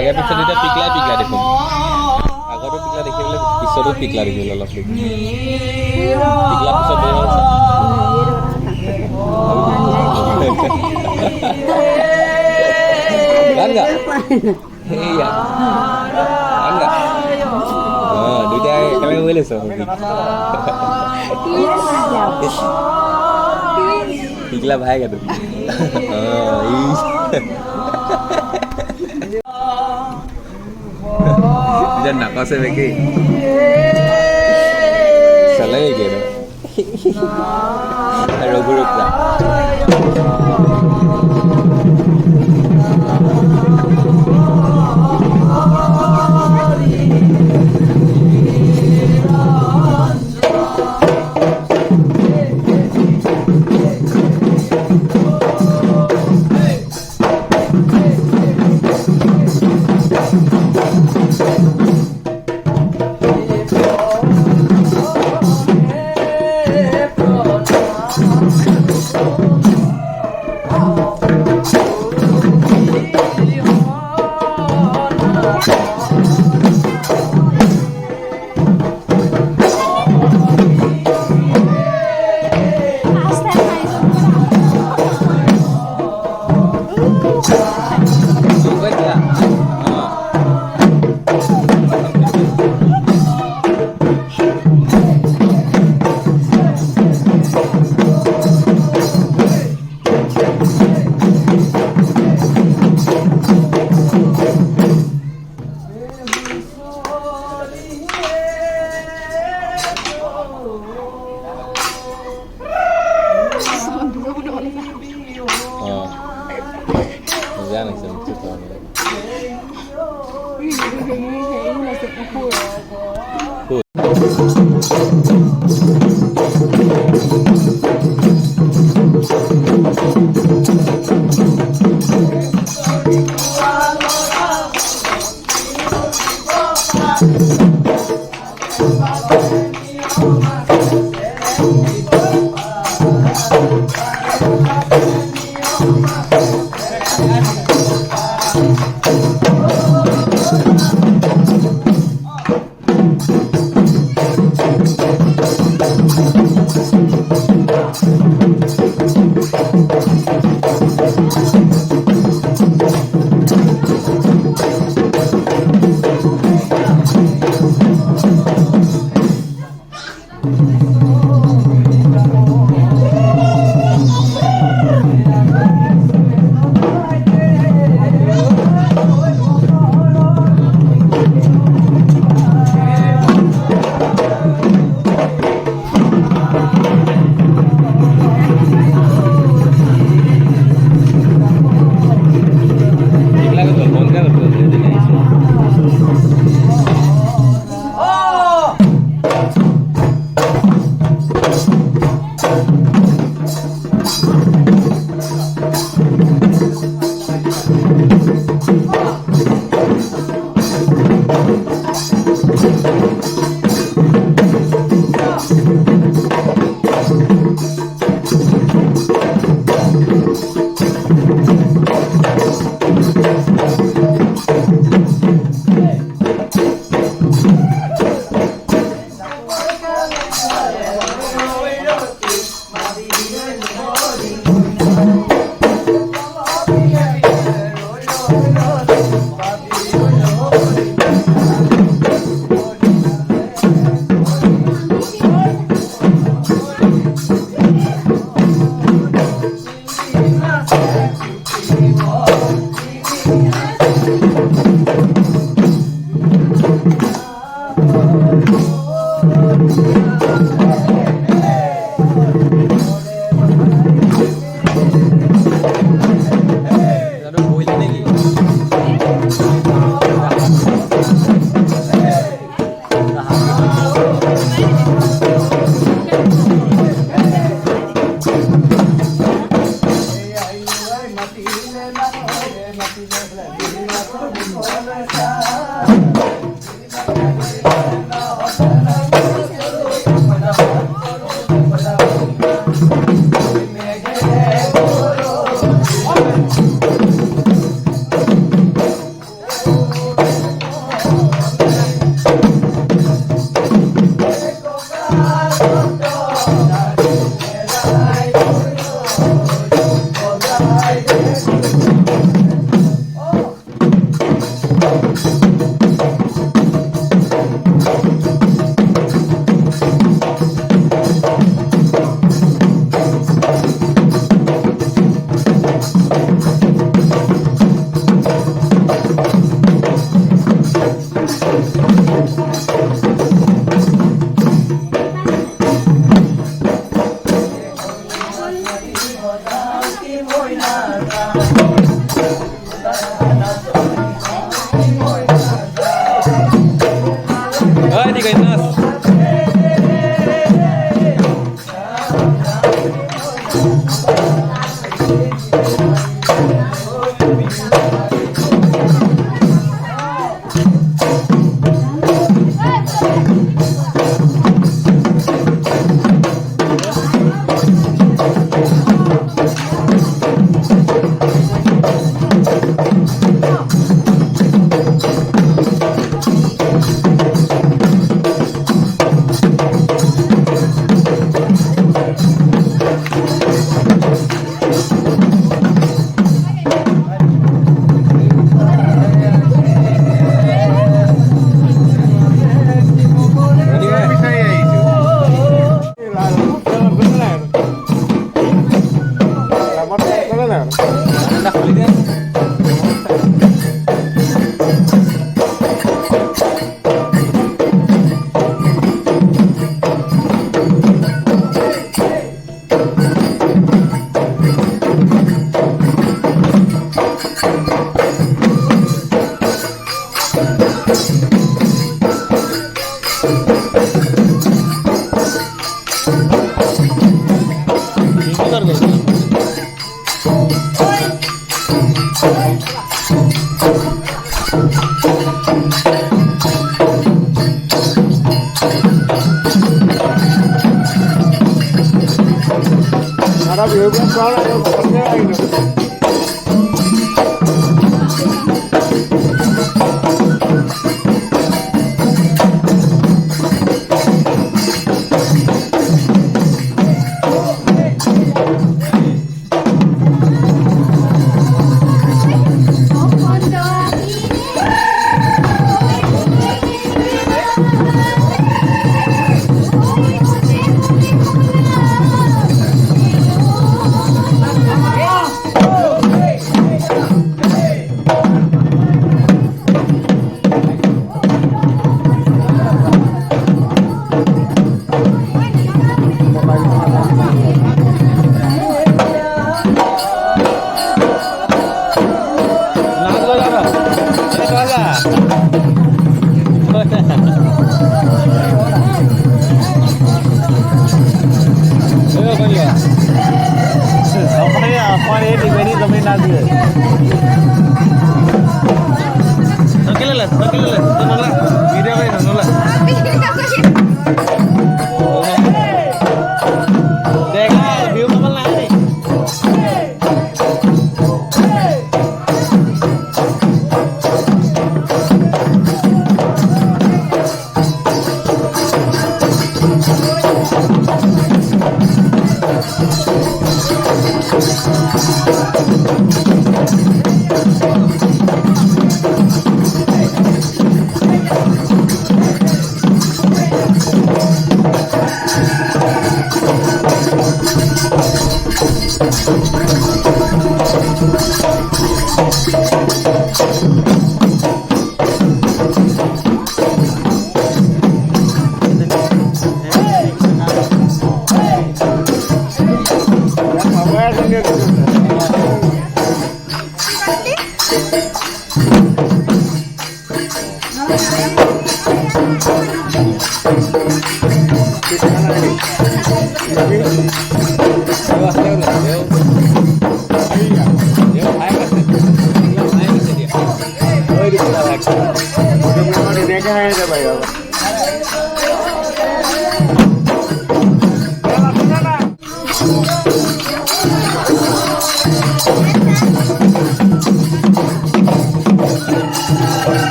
आगे पीछे दुटा पिकला पिकला देखो आगरो पिकला देखिबले पिछरो पिकला देखिबले अलग पिकला पिछो बेहो गांगा हेया गांगा दुटा एकले होले सो पिकला भाएगा तू Jangan nak kau sebegi. Salah ya kira. Ada grup lah.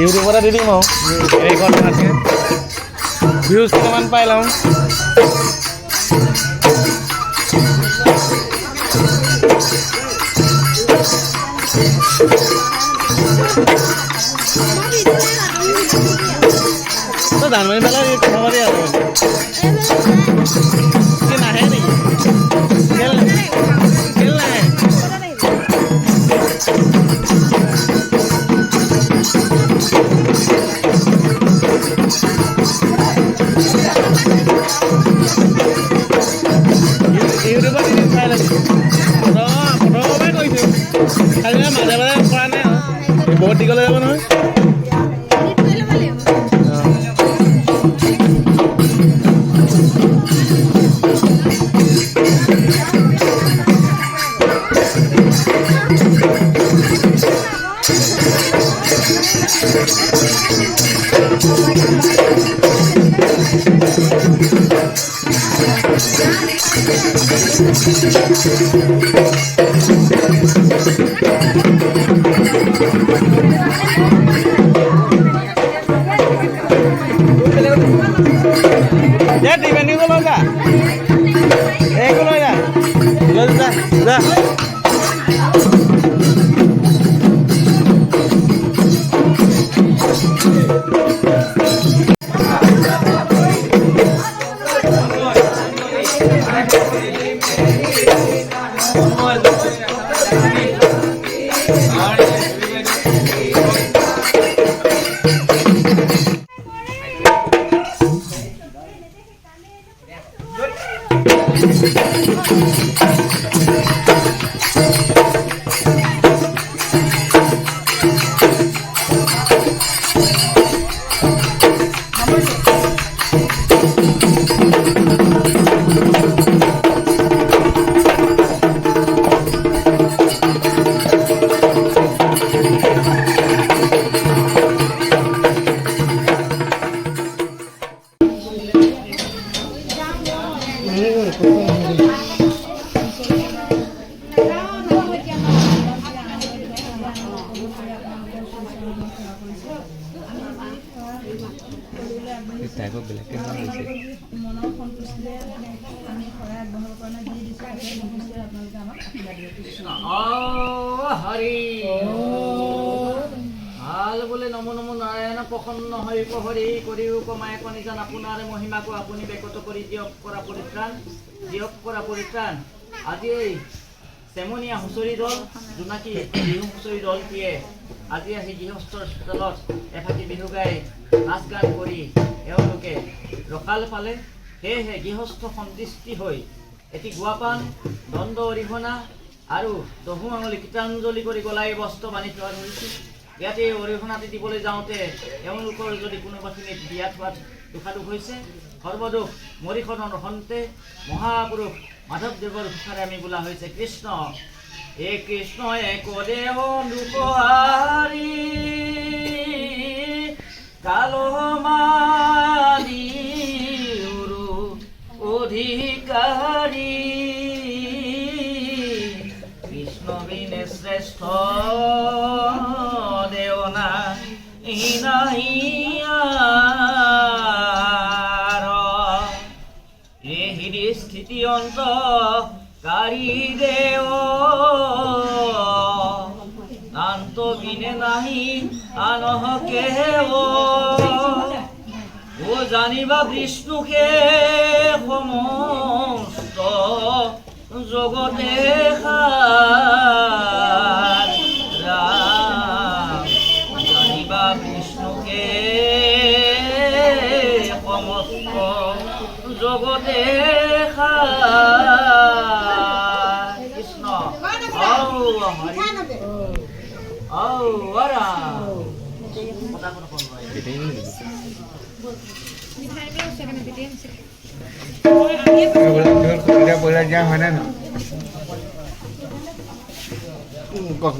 ইউটিউবতে দি দিম আৰু এইখন ভালকৈ ভিউজ কেইটামান পাই লওঁ। তো ধানমাৰি ফালে খবৰে আৰু কি নাহে নেকি খেল নাহে ইউটিউবত চাই লাগি প্ৰথমবাৰ কৰিছোঁ খালি মাজে মাজে কৰা নাই আৰু বহুত দীঘলৈ যাব নহয়। আজি এই চেমনীয়া হুঁচৰি দল জোনাকী বিহু হুঁচৰি দলটিয়ে আজি আহি গৃহস্থৰ স্থলত এফাকি বিহু গাই নাচ গান কৰি এওঁলোকে ৰকাল পালে। সেয়েহে গৃহস্থ সন্তুষ্টি হৈ এটি গুৱাপান দণ্ড অৰিহণা আৰু দহু আঙুলি কীৰ্তনাঞ্জলি কৰি গলাই বস্ত্ৰ বান্ধি থোৱা ধৰিছিল। ইয়াতে অৰিহণাটি দিবলৈ যাওঁতে এওঁলোকৰ যদি কোনোবাখিনিত বিয়া থোৱাত দুখাদুখ হৈছে সৰ্বদুখ মৰিখনৰ সন্তে মহাপুৰুষ মাধৱদেৱৰ ভাষাৰে আমি বোলা হৈছে কৃষ্ণ এ কৃষ্ণ এক দেহ দুপহাৰী কালমানি অধিকাৰী কৃষ্ণ বিনে শ্ৰেষ্ঠ দেৱনা স্থিতি অন্তকাৰী দেৱ নান্ত বিনে নাহি আনহকে ও জানিবা বিষ্ণুকে সমস্ত জগতে জানিবা বিষ্ণুকে সমস্ত জগতে Ora. Kota kota kota. Boleh jangan mana? Kau